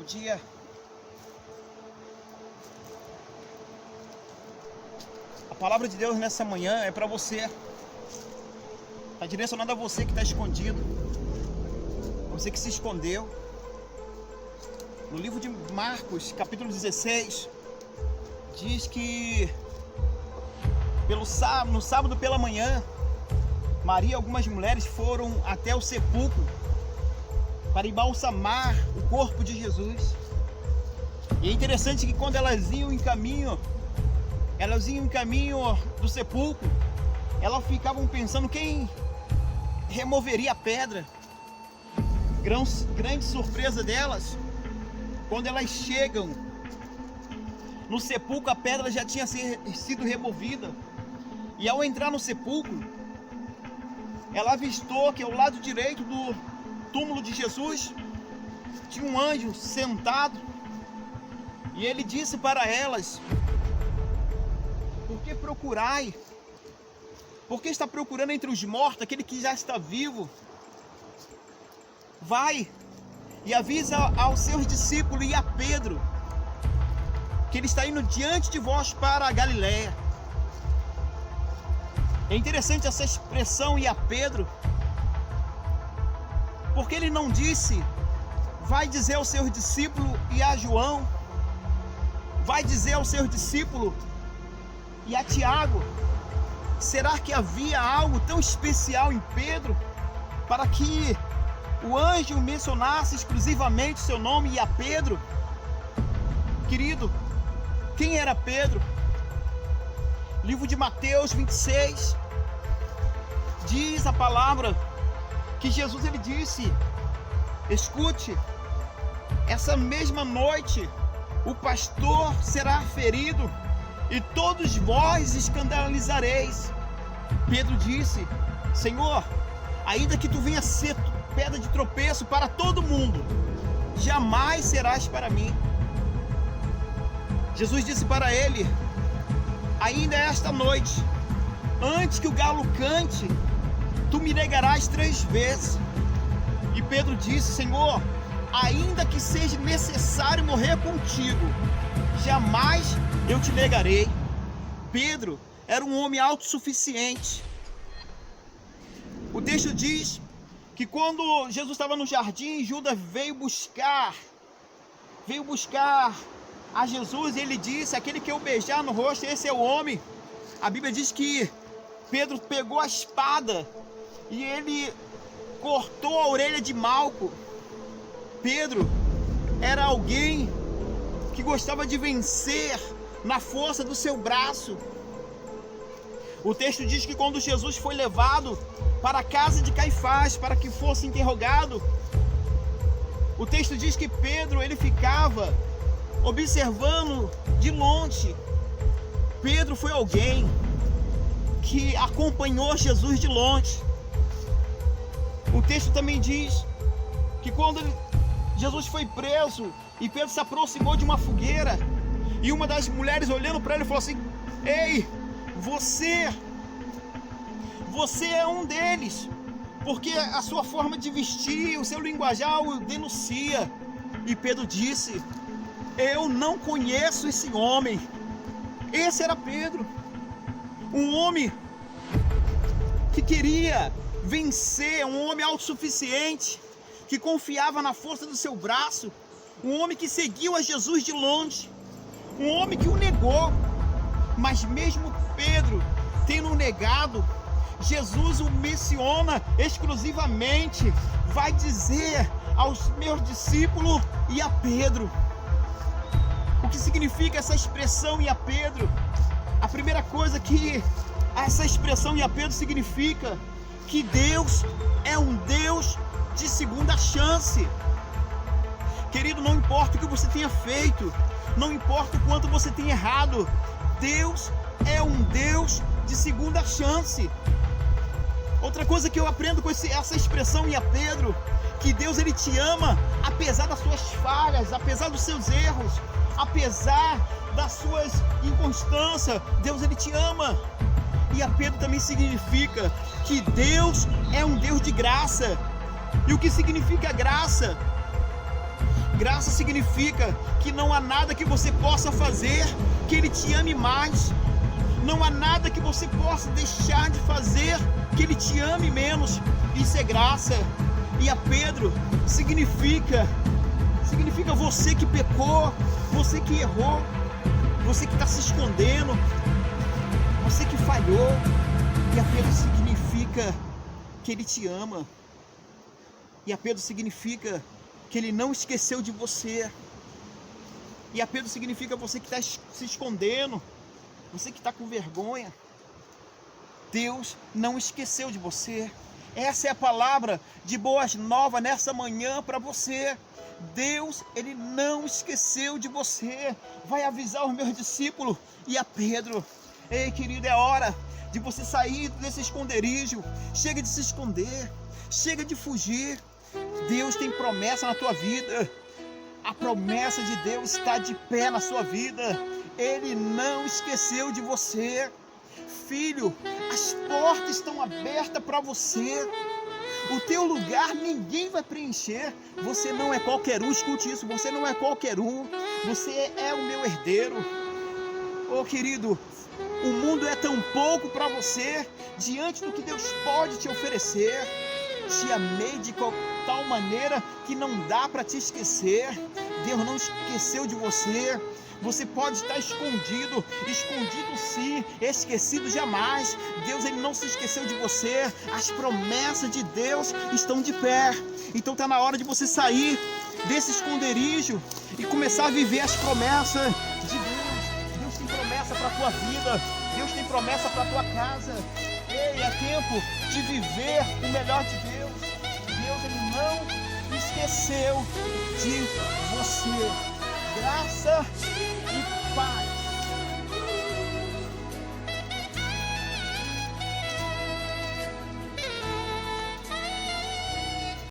Bom dia. A palavra de Deus nessa manhã é para você. Está direcionada a você que está escondido, você que se escondeu. No livro de Marcos, capítulo 16, diz que no sábado pela manhã, Maria e algumas mulheres foram até o sepulcro para embalsamar o corpo de Jesus. E é interessante que quando elas iam em caminho do sepulcro, elas ficavam pensando quem removeria a pedra. Grande surpresa delas, quando elas chegam no sepulcro, a pedra já tinha sido removida. E ao entrar no sepulcro, ela avistou que ao lado direito do túmulo de Jesus tinha um anjo sentado, e ele disse para elas: por que procurai? Por que está procurando entre os mortos aquele que já está vivo? Vai e avisa aos seus discípulos e a Pedro que ele está indo diante de vós para a Galiléia. É interessante essa expressão, e a Pedro, porque ele não disse vai dizer ao seu discípulo e a João, vai dizer ao seu discípulo e a Tiago. Será que havia algo tão especial em Pedro para que o anjo mencionasse exclusivamente seu nome e a Pedro? Querido, quem era Pedro? Livro de Mateus 26, diz a palavra que Jesus ele disse: escute, essa mesma noite o pastor será ferido e todos vós escandalizareis. Pedro disse: Senhor, ainda que tu venha ser pedra de tropeço para todo mundo, jamais serás para mim. Jesus disse para ele: ainda esta noite, antes que o galo cante, tu me negarás 3 vezes. E Pedro disse: Senhor, ainda que seja necessário morrer contigo, jamais eu te negarei. Pedro era um homem autossuficiente. O texto diz que quando Jesus estava no jardim, Judas veio buscar a Jesus, e ele disse: aquele que eu beijar no rosto, esse é o homem. A Bíblia diz que Pedro pegou a espada e ele cortou a orelha de Malco. Pedro era alguém que gostava de vencer na força do seu braço. O texto diz que quando Jesus foi levado para a casa de Caifás para que fosse interrogado, o texto diz que Pedro ele ficava observando de longe. Pedro foi alguém que acompanhou Jesus de longe. O texto também diz que quando Jesus foi preso e Pedro se aproximou de uma fogueira, e uma das mulheres olhando para ele falou assim: ei, você é um deles, porque a sua forma de vestir, o seu linguajar o denuncia. E Pedro disse: eu não conheço esse homem. Esse era Pedro, um homem que queria vencer, um homem autossuficiente, que confiava na força do seu braço, um homem que seguiu a Jesus de longe, um homem que o negou. Mas mesmo Pedro tendo negado, Jesus o menciona exclusivamente, vai dizer aos meus discípulos e a Pedro. O que significa essa expressão e a Pedro? A primeira coisa que essa expressão e a Pedro significa que Deus é um Deus de segunda chance. Querido, não importa o que você tenha feito, não importa o quanto você tenha errado, Deus é um Deus de segunda chance. Outra coisa que eu aprendo com essa expressão e a Pedro, que Deus ele te ama apesar das suas falhas, apesar dos seus erros, apesar das suas inconstâncias. Deus ele te ama. E a Pedro também significa que Deus é um Deus de graça. E o que significa graça? Graça significa que não há nada que você possa fazer que Ele te ame mais. Não há nada que você possa deixar de fazer que Ele te ame menos. Isso é graça. E a Pedro significa você que pecou, você que errou, você que está se escondendo, você que falhou. E a Pedro significa que Ele te ama. E a Pedro significa que Ele não esqueceu de você. E a Pedro significa você que está se escondendo, você que está com vergonha. Deus não esqueceu de você. Essa é a palavra de boas novas nessa manhã para você. Deus, Ele não esqueceu de você. Vai avisar os meus discípulos e a Pedro. Ei, querido, é hora de você sair desse esconderijo. Chega de se esconder, chega de fugir. Deus tem promessa na tua vida. A promessa de Deus está de pé na sua vida. Ele não esqueceu de você. Filho, as portas estão abertas para você. O teu lugar ninguém vai preencher. Você não é qualquer um, escute isso. Você não é qualquer um. Você é o meu herdeiro. Oh, querido, o mundo é tão pouco para você diante do que Deus pode te oferecer. Te amei de tal maneira que não dá para te esquecer. Deus não esqueceu de você. Você pode estar escondido sim, esquecido jamais. Deus, Ele não se esqueceu de você. As promessas de Deus estão de pé. Então está na hora de você sair desse esconderijo e começar a viver as promessas de Deus. Deus tem promessa para a tua vida. Deus tem promessa para a tua casa. Ei, é tempo de viver o melhor de Deus. Deus, Ele não esqueceu de você. Graça e paz.